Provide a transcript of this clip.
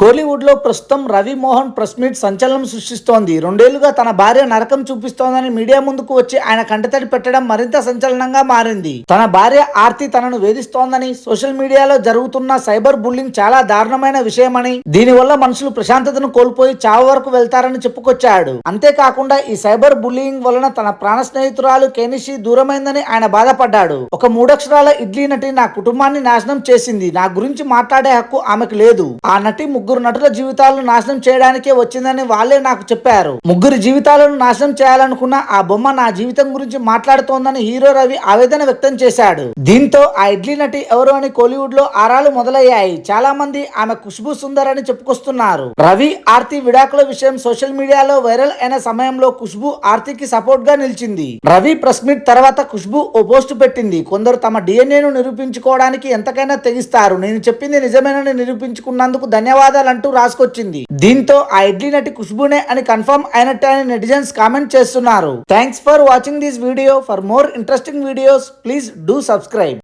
కోలీవుడ్ లో ప్రస్తుతం Ravi Mohan press meet సంచలనం సృష్టిస్తోంది. 2 ఏళ్లుగా తన భార్య నరకం చూపిస్తోందని మీడియా ముందుకు వచ్చి ఆయన కంటతడి పెట్టడం మరింత సంచలనంగా మారింది. తన భార్య ఆర్తి తనను వేధిస్తోందని, సోషల్ మీడియాలో జరుగుతున్న సైబర్ బుల్లింగ్ చాలా దారుణమైన విషయమని, దీనివల్ల మనుషులు ప్రశాంతతను కోల్పోయి చావు వరకు వెళ్తారని చెప్పుకొచ్చాడు. అంతేకాకుండా ఈ సైబర్ బుల్లింగ్ వలన తన ప్రాణ స్నేహితురాలు కేనిషి దూరమైందని ఆయన బాధపడ్డాడు. ఒక 3 అక్షరాల ఇడ్లీ నటి నా కుటుంబాన్ని నాశనం చేసింది. నా గురించి మాట్లాడే హక్కు ఆమెకు లేదు. ఆ నటి 3 నటుల జీవితాలను నాశనం చేయడానికే వచ్చిందని వాళ్ళే నాకు చెప్పారు. 3 జీవితాలను నాశనం చేయాలనుకున్న ఆ బొమ్మ నా జీవితం గురించి మాట్లాడుతోందని హీరో రవి ఆవేదన వ్యక్తం చేశాడు. దీంతో ఆ ఇడ్లీ నటి ఎవరు అని కోలీవుడ్ లో ఆరాలు మొదలయ్యాయి. చాలా మంది ఆమె ఖుష్బూ సుందర్ అని చెప్పుకొస్తున్నారు. రవి ఆర్తి విడాకుల విషయం సోషల్ మీడియాలో వైరల్ అయిన సమయంలో ఖుష్బూ ఆర్తికి సపోర్ట్ గా నిలిచింది. రవి ప్రెస్ మీట్ తర్వాత ఖుష్బూ ఓ పోస్ట్ పెట్టింది. కొందరు తమ డిఎన్ఏను నిరూపించుకోవడానికి ఎంతకైనా తెగిస్తారు. నేను చెప్పింది నిజమేనని నిరూపించుకున్నందుకు ధన్యవాదాలంటూ రాసుకొచ్చింది. దీంతో ఆ ఇడ్లీ నటి ఖుష్బూనే అని కన్ఫర్మ్ అయినట్టే అని నెటిజన్స్ కామెంట్ చేస్తున్నారు. Thanks for watching this video. For more interesting videos please do subscribe.